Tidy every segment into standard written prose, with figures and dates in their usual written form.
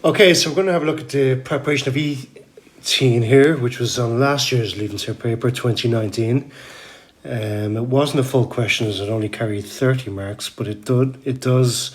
Okay, so we're going to have a look at the preparation of ethene here, which was on last year's Leaving Cert paper, 2019. It wasn't a full question as it only carried 30 marks, but it does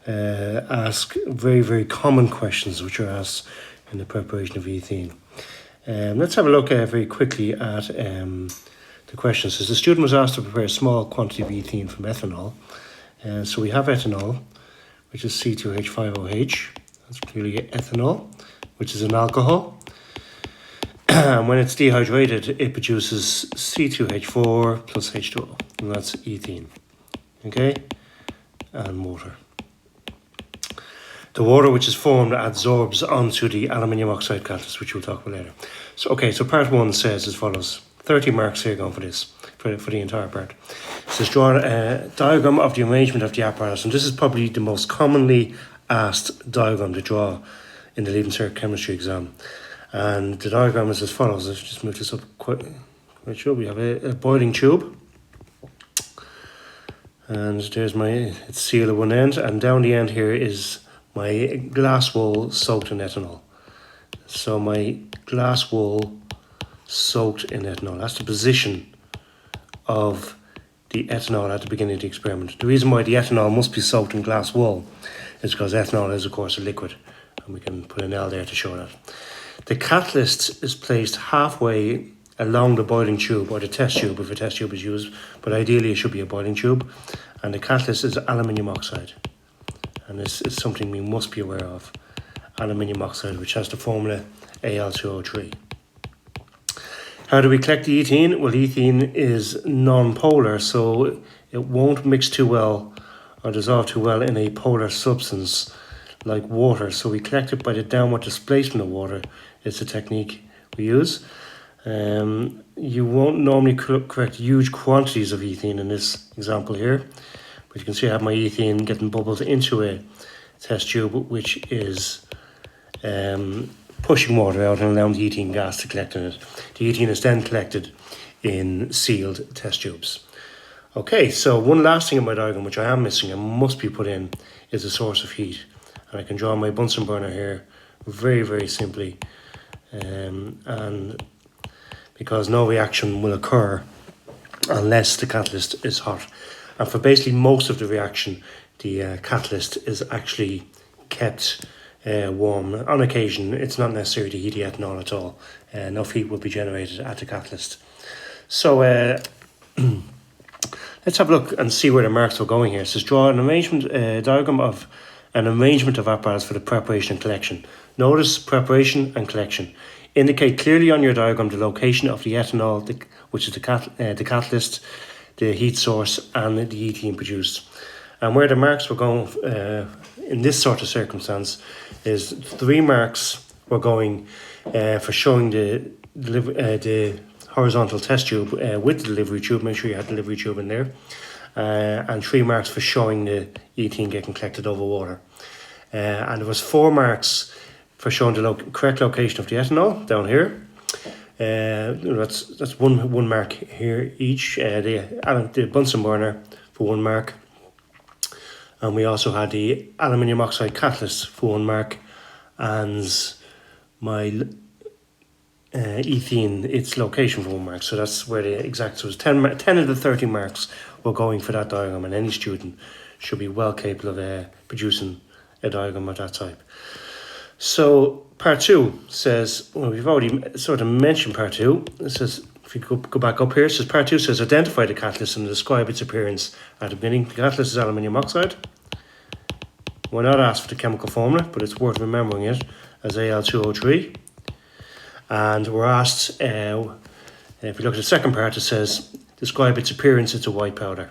ask very, very common questions which are asked in the preparation of ethene. Let's have a look very quickly at the questions. So the student was asked to prepare a small quantity of ethene from ethanol. So we have ethanol, which is C2H5OH. That's clearly ethanol, which is an alcohol. And when it's dehydrated, it produces C2H4 plus H2O, and that's ethene. Okay? And water. The water which is formed adsorbs onto the aluminium oxide catalyst, which we'll talk about later. So part one says as follows. 30 marks here going for this, for the entire part. It says draw a diagram of the arrangement of the apparatus, and this is probably the most commonly asked diagram to draw in the Leaving Cert chemistry exam. And the diagram is as follows. Let's just move this up quite sure. We have a boiling tube, and there's it's sealed at one end, and down the end here is my glass wool soaked in ethanol. So my glass wool soaked in ethanol. That's the position of the ethanol at the beginning of the experiment. The reason why the ethanol must be soaked in glass wool is because ethanol is, of course, a liquid, and we can put an L there to show that. The catalyst is placed halfway along the boiling tube, or the test tube if a test tube is used, but ideally it should be a boiling tube, and the catalyst is aluminium oxide, and this is something we must be aware of. Aluminium oxide, which has the formula Al2O3. How do we collect the ethene? Well, ethene is non-polar, so it won't mix too well or dissolve too well in a polar substance like water. So we collect it by the downward displacement of water. It's the technique we use. You won't normally correct huge quantities of ethene in this example here, but you can see I have my ethene getting bubbled into a test tube, which is pushing water out and allowing the ethene gas to collect in it. The ethene is then collected in sealed test tubes. Okay, so one last thing in my diagram which I am missing and must be put in is a source of heat. And I can draw my Bunsen burner here very, very simply. And because no reaction will occur unless the catalyst is hot. And for basically most of the reaction, the catalyst is actually kept warm. On occasion, it's not necessary to heat the ethanol at all. Enough heat will be generated at the catalyst. So let's have a look and see where the marks are going here. It says draw an arrangement diagram of an arrangement of apparatus for the preparation and collection. Notice preparation and collection. Indicate clearly on your diagram the location of the ethanol, which is the catalyst, the heat source, and the ethene produced. And where the marks were going in this sort of circumstance is 3 marks were going for showing the horizontal test tube with the delivery tube. Make sure you have the delivery tube in there. And 3 marks for showing the ethene getting collected over water. And there was 4 marks for showing the correct location of the ethanol down here. That's one mark here each. The Bunsen burner for 1 mark. And we also had the aluminium oxide catalyst for 1 mark, and my ethene, its location for 1 mark. So that's where the exact, so it was 10 of the 30 marks were going for that diagram, and any student should be well capable of producing a diagram of that type. So part 2 says, well, we've already sort of mentioned part 2. It says, if you go back up here, it says part 2 says identify the catalyst and describe its appearance at the beginning. The catalyst is aluminium oxide. We're not asked for the chemical formula, but it's worth remembering it as Al2O3. And we're asked, if we look at the second part, it says describe its appearance. It's a white powder.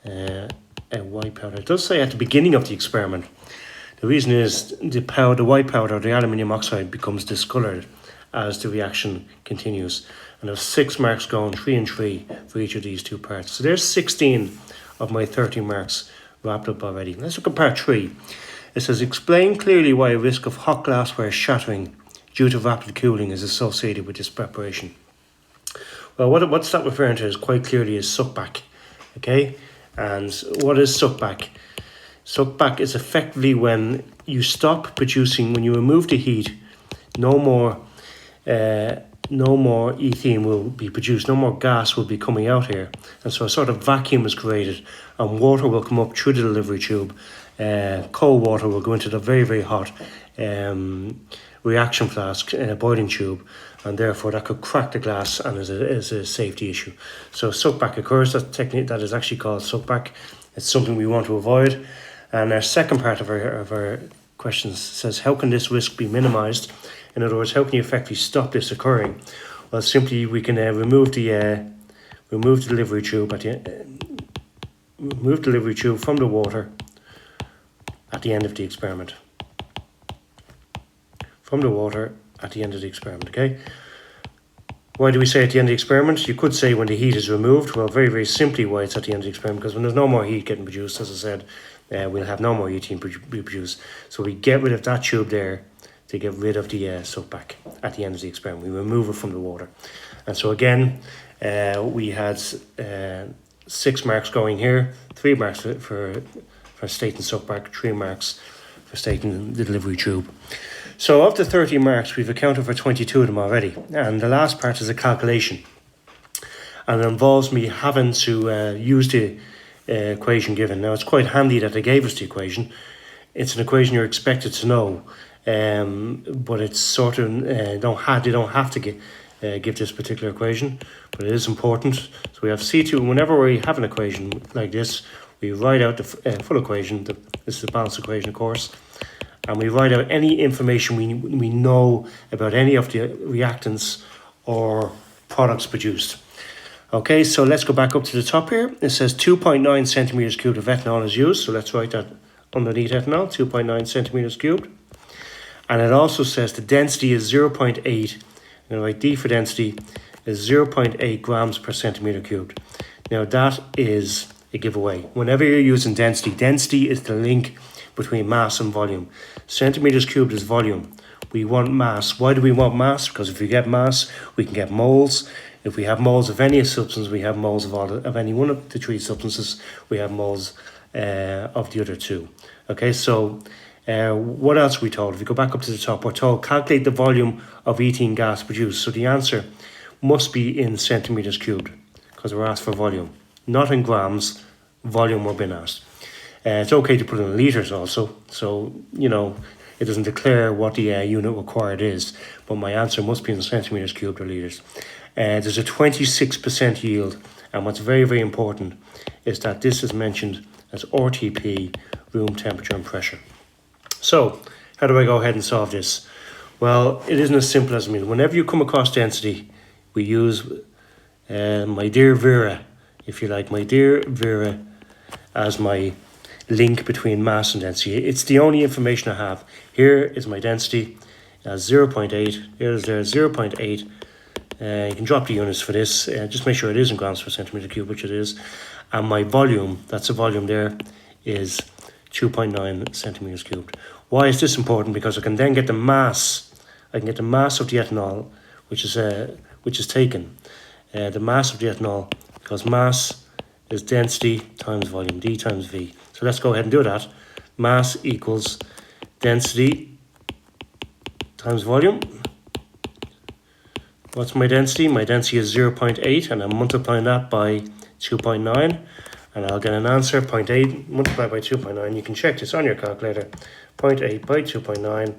A white powder. It does say at the beginning of the experiment. The reason is the white powder, the aluminium oxide, becomes discoloured as the reaction continues. And there's 6 marks going, 3 and 3 for each of these 2 parts. So there's 16 of my 30 marks wrapped up already. Let's look at part 3. It says explain clearly why a risk of hot glassware shattering due to rapid cooling is associated with this preparation. Well, what's that referring to is quite clearly is suckback. Okay, and what is suckback? Suck back is effectively when you stop producing, when you remove the heat, no more ethene will be produced, no more gas will be coming out here. And so a sort of vacuum is created and water will come up through the delivery tube. Cold water will go into the very, very hot reaction flask, boiling tube, and therefore that could crack the glass and is a safety issue. So suck back occurs. That technique that is actually called suck back. It's something we want to avoid. And our second part of our question says, how can this risk be minimized? In other words, how can you effectively stop this occurring? Well, simply we can remove the delivery tube remove delivery tube from the water at the end of the experiment. From the water at the end of the experiment, okay? Why do we say at the end of the experiment? You could say when the heat is removed. Well, very, very simply why it's at the end of the experiment, because when there's no more heat getting produced, as I said, we'll have no more ethene be produced. So we get rid of that tube there to get rid of the suck back at the end of the experiment. We remove it from the water. And so again, we had 6 marks going here, 3 marks for stating suck back, 3 marks for stating the delivery tube. So of the 30 marks, we've accounted for 22 of them already. And the last part is a calculation. And it involves me having to use the equation given. Now, it's quite handy that they gave us the equation. It's an equation you're expected to know. But it's sort of, they don't have to give this particular equation. But it is important. So we have C2. And whenever we have an equation like this, we write out the full equation. This is the balanced equation, of course. And we write out any information we know about any of the reactants or products produced. Okay, so let's go back up to the top here. It says 2.9 centimeters cubed of ethanol is used. So let's write that underneath ethanol, 2.9 centimeters cubed. And it also says the density is 0.8. I'm going to write D for density is 0.8 grams per centimeter cubed. Now that is a giveaway. Whenever you're using density is the link between mass and volume. Centimeters cubed is volume. We want mass. Why do we want mass? Because if we get mass, we can get moles. If we have moles of any substance, we have moles of any one of the 3 substances. We have moles of the other 2. Okay, so what else are we told? If we go back up to the top, we're told calculate the volume of ethene gas produced. So the answer must be in centimeters cubed because we're asked for volume, not in grams. Volume we're being asked. It's okay to put in litres also, so you know it doesn't declare what the unit required is, but my answer must be in centimetres cubed or litres. There's a 26% yield, and what's very, very important is that this is mentioned as RTP, room temperature and pressure. So, how do I go ahead and solve this? Well, it isn't as simple as whenever you come across density, we use my dear Vera, if you like, my dear Vera as my link between mass and density. It's the only information I have. Here is my density as 0.8. Here's there 0.8. You can drop the units for this. Just make sure it is in grams per centimeter cube, which it is. And my volume, that's the volume there, is 2.9 centimeters cubed. Why is this important? Because I can then get the mass. I can get the mass of the ethanol, which is taken. The mass of the ethanol, because mass is density times volume, D times V. So let's go ahead and do that. Mass equals density times volume. What's my density? My density is 0.8, and I'm multiplying that by 2.9, and I'll get an answer, 0.8 multiplied by 2.9. You can check this on your calculator. 0.8 by 2.9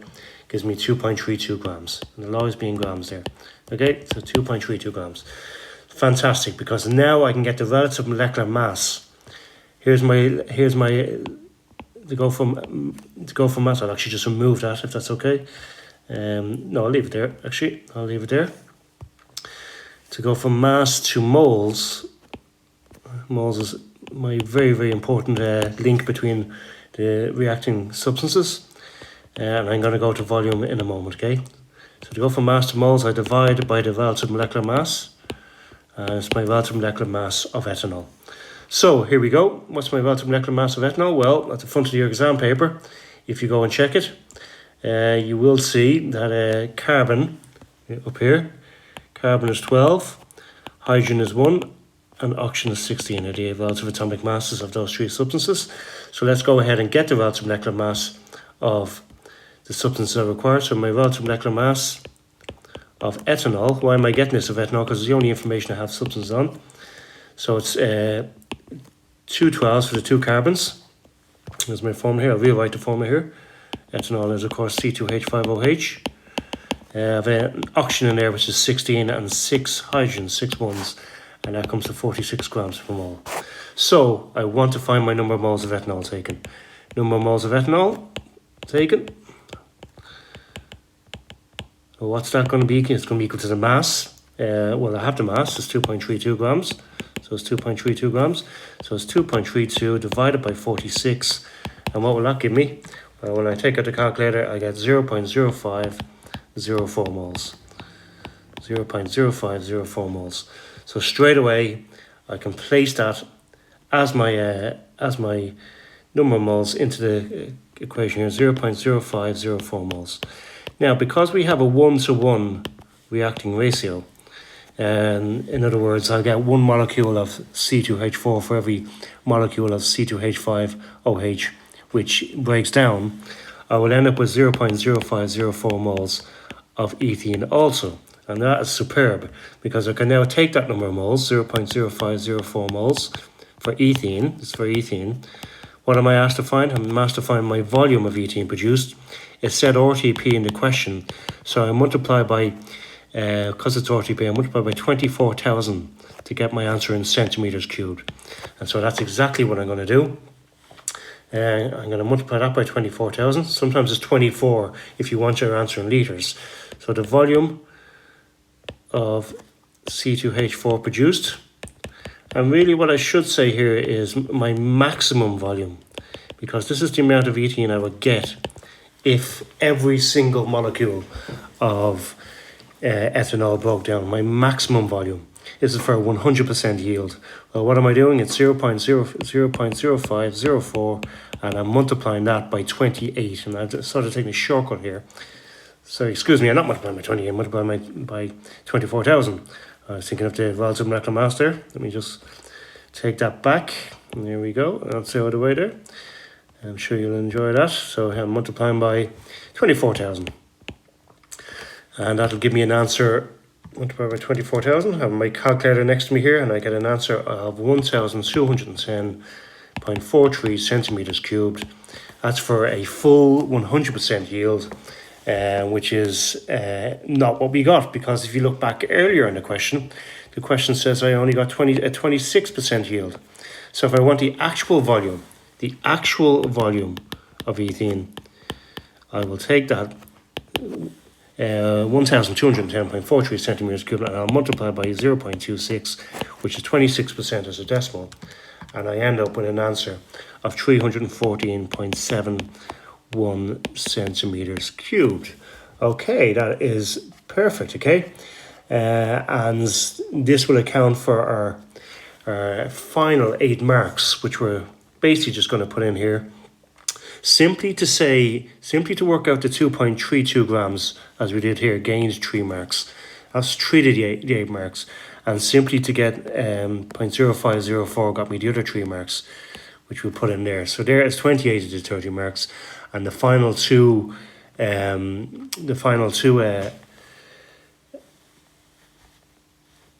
gives me 2.32 grams, and it'll always be in grams there. Okay, so 2.32 grams. Fantastic, because now I can get the relative molecular mass. Here's my to go from mass. I'll actually just remove that if that's okay. No, I'll leave it there. Actually, I'll leave it there. To go from mass to moles. Moles is my very, very important link between the reacting substances. And I'm going to go to volume in a moment. Okay. So to go from mass to moles, I divide by the relative molecular mass. It's my relative molecular mass of ethanol. So here we go. What's my relative molecular mass of ethanol? Well, at the front of your exam paper, if you go and check it, you will see that carbon up here, carbon is 12, hydrogen is 1, and oxygen is 16 are the relative atomic masses of those three substances. So let's go ahead and get the relative molecular mass of the substances I require. So my relative molecular mass of ethanol, why am I getting this of ethanol? Because it's the only information I have substances on. So it's 2 12s for the 2 carbons. There's my formula here. I'll rewrite the formula here. Ethanol is of course C2H5OH. I have an oxygen in there which is 16 and 6 hydrogen, 6 ones, and that comes to 46 grams per mole. So I want to find my number of moles of ethanol taken. Number of moles of ethanol taken. So what's that going to be? It's going to be equal to the mass. Well, I have the mass, it's 2.32 grams. So it's 2.32 grams. So it's 2.32 divided by 46. And what will that give me? Well, when I take out the calculator, I get 0.0504 moles. 0.0504 moles. So straight away, I can place that as my number of moles into the equation here, 0.0504 moles. Now, because we have a 1-to-1 reacting ratio, and in other words, I'll get 1 molecule of C2H4 for every molecule of C2H5OH, which breaks down, I will end up with 0.0504 moles of ethene also. And that is superb, because I can now take that number of moles, 0.0504 moles for ethene. It's for ethene. What am I asked to find? I'm asked to find my volume of ethene produced. It said RTP in the question, so I multiply by, because it's RTP, I multiply by 24,000 to get my answer in centimeters cubed. And so that's exactly what I'm going to do. I'm going to multiply that by 24,000. Sometimes it's 24 if you want your answer in litres. So the volume of C2H4 produced. And really what I should say here is my maximum volume, because this is the amount of ethene I would get if every single molecule of ethanol broke down. My maximum volume. This is for 100% yield. Well, what am I doing? It's 0.0504, and I'm multiplying that by 28. And I've sort of taken a shortcut here. So, excuse me, I'm not multiplying by 28, I'm multiplying by 24,000. I was thinking of the relative molecular mass there. Let me just take that back. And there we go. I'll say all the way there. I'm sure you'll enjoy that. So I'm multiplying by 24,000. And that'll give me an answer, multiplied by 24,000. I have my calculator next to me here, and I get an answer of 1,210.43 centimeters cubed. That's for a full 100% yield. Which is not what we got, because if you look back earlier in the question says I only got a 26% yield. So if I want the actual volume of ethene, I will take that 1,210.43 centimeters cubed, and I'll multiply by 0.26, which is 26% as a decimal, and I end up with an answer of 314.71 centimeters cubed. Okay, that is perfect. Okay, and this will account for our final 8 marks, which we're basically just going to put in here, simply to work out the 2.32 grams as we did here, gained 3 marks. That's 3 to the 8 marks, and simply to get 0.0504 got me the other 3 marks, which we'll put in there. So there is 28 to 30 marks, and the final two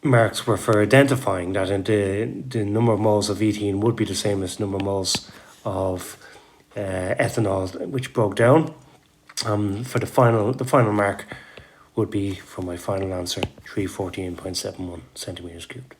marks were for identifying that the number of moles of ethene would be the same as the number of moles of ethanol which broke down. For the final mark would be for my final answer 314.71 centimeters cubed.